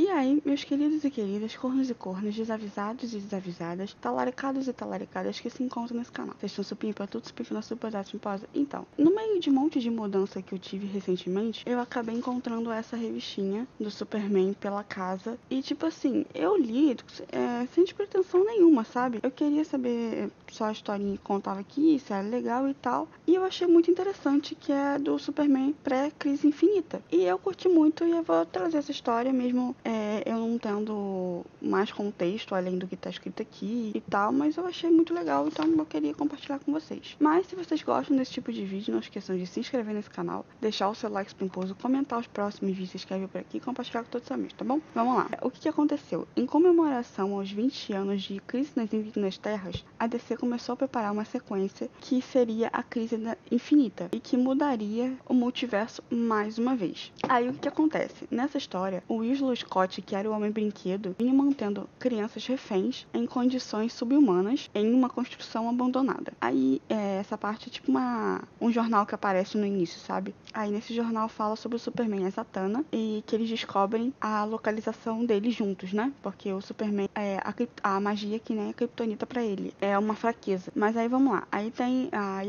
E aí, meus queridos e queridas, cornos e cornas, desavisados e desavisadas, talaricados e talaricadas que se encontram nesse canal. Vocês estão supimpa, tudo supimpa na superdade pimposa. Então, no meio de um monte de mudança que eu tive recentemente, eu acabei encontrando essa revistinha do Superman pela casa. E tipo assim, eu li sem pretensão nenhuma, sabe? Eu queria saber só a historinha que contava aqui, se era legal e tal. E eu achei muito interessante, que é do Superman pré-crise infinita. E eu curti muito e eu vou trazer essa história mesmo, eu não tendo mais contexto além do que tá escrito aqui e tal, mas eu achei muito legal, então eu queria compartilhar com vocês. Mas se vocês gostam desse tipo de vídeo, não esqueçam de se inscrever nesse canal, deixar o seu like espinhoso, comentar os próximos vídeos que vocês querem ver por aqui e compartilhar com todos os amigos, tá bom? Vamos lá. O que aconteceu? Em comemoração aos 20 anos de Crise nas Infinitas Terras, a DC começou a preparar uma sequência que seria a Crise Infinita e que mudaria o multiverso mais uma vez. Aí o que acontece? Nessa história, o Winslow Scott, que era o Homem-Brinquedo, vinha mantendo crianças reféns em condições subhumanas em uma construção abandonada. Aí essa parte é tipo um jornal que aparece no início, sabe? Aí nesse jornal fala sobre o Superman e a Zatanna e que eles descobrem a localização deles juntos, né? Porque o Superman a magia que nem a Kryptonita pra ele. É uma fraqueza. Mas aí vamos lá. Aí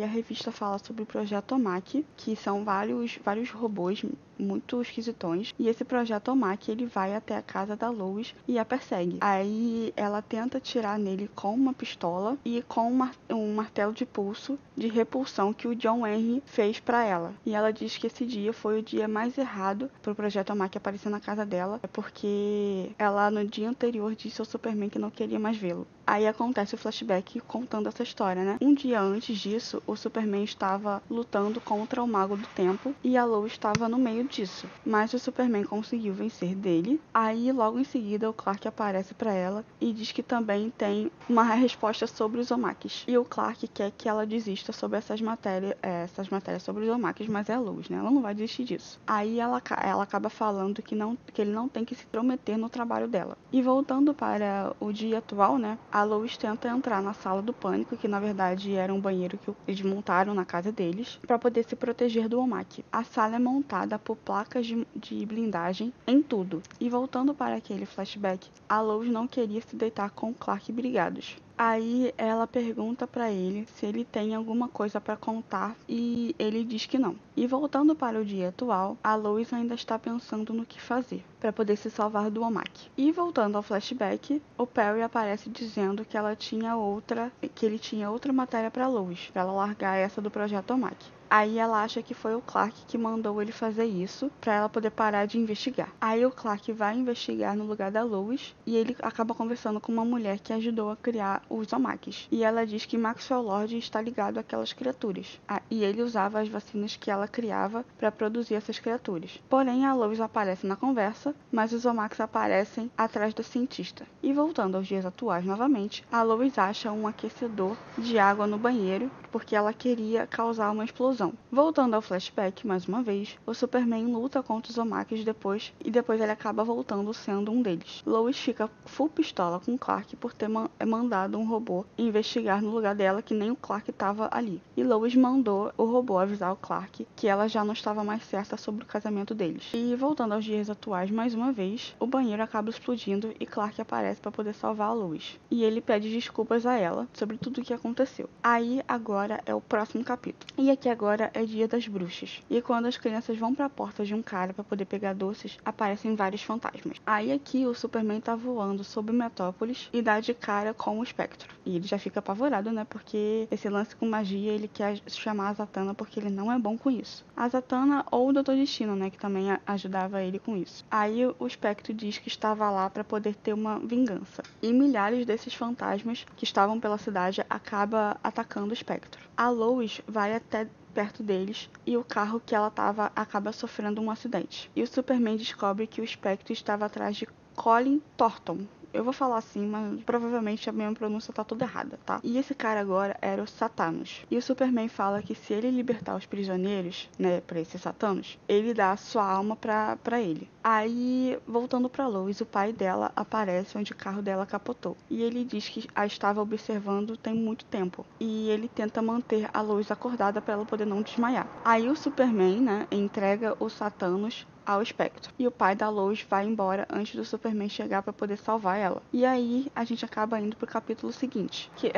a revista fala sobre o projeto OMAC, que são vários robôs muito esquisitões. E esse projeto OMAC, ele vai até a casa da Lois e a persegue. Aí ela tenta atirar nele com uma pistola e com um martelo de pulso de repulsão que o John Henry fez pra ela. E ela diz que esse dia foi o dia mais errado pro projeto OMAC aparecer na casa dela, porque ela no dia anterior disse ao Superman que não queria mais vê-lo. Aí acontece o flashback contando essa história, né? Um dia antes disso, o Superman estava lutando contra o Mago do Tempo e a Lois estava no meio disso. Mas o Superman conseguiu vencer dele. Aí logo em seguida o Clark aparece pra ela e diz que também tem uma resposta sobre os Omakis. E o Clark quer que ela desista sobre essas matérias sobre os Omakis, mas é a Lois, né? Ela não vai desistir disso. Aí ela acaba falando que ele não tem que se intrometer no trabalho dela. E voltando para o dia atual, né? A Lois tenta entrar na sala do pânico, que na verdade era um banheiro que eles montaram na casa deles, para poder se proteger do Omaki. A sala é montada por placas de blindagem em tudo. E voltando para aquele flashback, a Lois não queria se deitar com Clark brigados. Aí ela pergunta pra ele se ele tem alguma coisa pra contar e ele diz que não. E voltando para o dia atual, a Lois ainda está pensando no que fazer para poder se salvar do Omaki. E voltando ao flashback, o Perry aparece dizendo que ele tinha outra matéria pra Lois, pra ela largar essa do projeto Omaki. Aí ela acha que foi o Clark que mandou ele fazer isso pra ela poder parar de investigar. Aí o Clark vai investigar no lugar da Lois e ele acaba conversando com uma mulher que ajudou a criar os Omakis. E ela diz que Maxwell Lord está ligado àquelas criaturas. E ele usava as vacinas que ela criava para produzir essas criaturas. Porém, a Lois aparece na conversa, mas os Omakis aparecem atrás do cientista. E voltando aos dias atuais novamente, a Lois acha um aquecedor de água no banheiro porque ela queria causar uma explosão. Voltando ao flashback, mais uma vez, o Superman luta contra os Omakis depois ele acaba voltando sendo um deles. Lois fica full pistola com Clark por ter mandado um robô investigar no lugar dela, que nem o Clark estava ali. E Lois mandou o robô avisar o Clark que ela já não estava mais certa sobre o casamento deles. E voltando aos dias atuais, mais uma vez, o banheiro acaba explodindo e Clark aparece para poder salvar a Lois. E ele pede desculpas a ela sobre tudo o que aconteceu. Aí agora é o próximo capítulo. E aqui agora é dia das bruxas. E quando as crianças vão para a porta de um cara para poder pegar doces, aparecem vários fantasmas. Aí aqui o Superman tá voando sobre Metrópolis e dá de cara com o Espectro. E ele já fica apavorado, né? Porque esse lance com magia, ele quer chamar a Zatanna porque ele não é bom com isso. A Zatanna ou o Dr. Destino, né? Que também ajudava ele com isso. Aí o Espectro diz que estava lá para poder ter uma vingança. E milhares desses fantasmas que estavam pela cidade acaba atacando o Espectro. A Lois vai até perto deles e o carro que ela estava acaba sofrendo um acidente. E o Superman descobre que o Espectro estava atrás de Colin Thornton. Eu vou falar assim, mas provavelmente a minha pronúncia tá toda errada, tá? E esse cara agora era o Satanos. E o Superman fala que se ele libertar os prisioneiros, né, pra esses Satanos, ele dá a sua alma pra ele. Aí, voltando pra Lois, o pai dela aparece onde o carro dela capotou. E ele diz que a estava observando tem muito tempo. E ele tenta manter a Lois acordada pra ela poder não desmaiar. Aí o Superman, né, entrega os Satanos ao espectro. E o pai da Lois vai embora antes do Superman chegar para poder salvar ela. E aí a gente acaba indo pro capítulo seguinte, que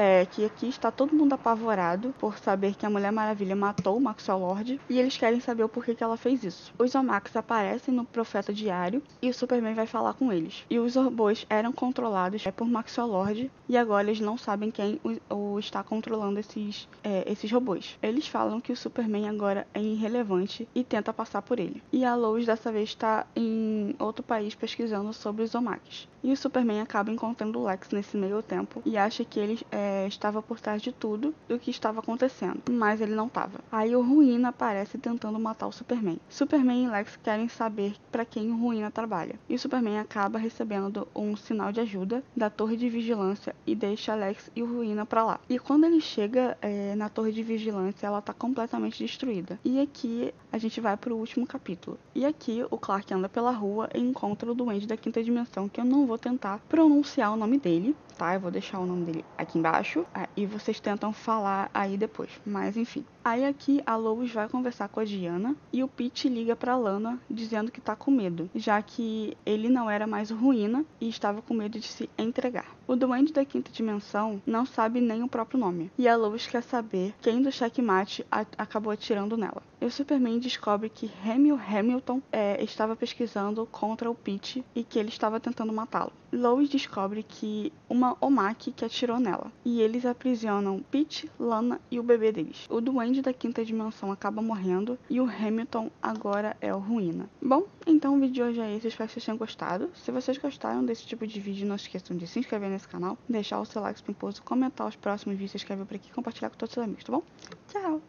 aqui está todo mundo apavorado por saber que a Mulher Maravilha matou o Maxwell Lord e eles querem saber o porquê que ela fez isso. Os Zomax aparecem no Profeta Diário e o Superman vai falar com eles. E os robôs eram controlados por Maxwell Lord e agora eles não sabem quem o está controlando esses robôs. Eles falam que o Superman agora é irrelevante e tenta passar por ele. E a Lois dessa vez está em outro país pesquisando sobre os Zomax. E o Superman acaba encontrando o Lex nesse meio tempo e acha que ele estava por trás de tudo do que estava acontecendo, mas ele não estava. Aí o Ruína aparece tentando matar o Superman. Superman e Lex querem saber para quem o Ruína trabalha. E o Superman acaba recebendo um sinal de ajuda da Torre de Vigilância e deixa Lex e o Ruína para lá. E quando ele chega na Torre de Vigilância, ela tá completamente destruída. E aqui a gente vai pro último capítulo. E aqui o Clark anda pela rua e encontra o Duende da Quinta Dimensão, que eu não vou tentar pronunciar o nome dele, tá? Eu vou deixar o nome dele aqui embaixo e vocês tentam falar aí depois, mas enfim. Aí aqui a Lois vai conversar com a Diana e o Pete liga pra Lana dizendo que tá com medo, já que ele não era mais o Ruína e estava com medo de se entregar. O Duende da Quinta Dimensão não sabe nem o próprio nome e a Lois quer saber quem do checkmate acabou atirando nela. E o Superman descobre que Hamilton estava pesquisando contra o Pete e que ele estava tentando matá-lo. Lois descobre que uma Omaki que atirou nela e eles aprisionam Pete, Lana e o bebê deles. O Duende da Quinta Dimensão acaba morrendo e o Hamilton agora é o Ruína. Bom, então o vídeo de hoje é esse, espero que vocês tenham gostado. Se vocês gostaram desse tipo de vídeo, não se esqueçam de se inscrever nesse canal, deixar o seu like pimposo, comentar os próximos vídeos, se inscrever por aqui e compartilhar com todos os seus amigos, tá bom? Tchau!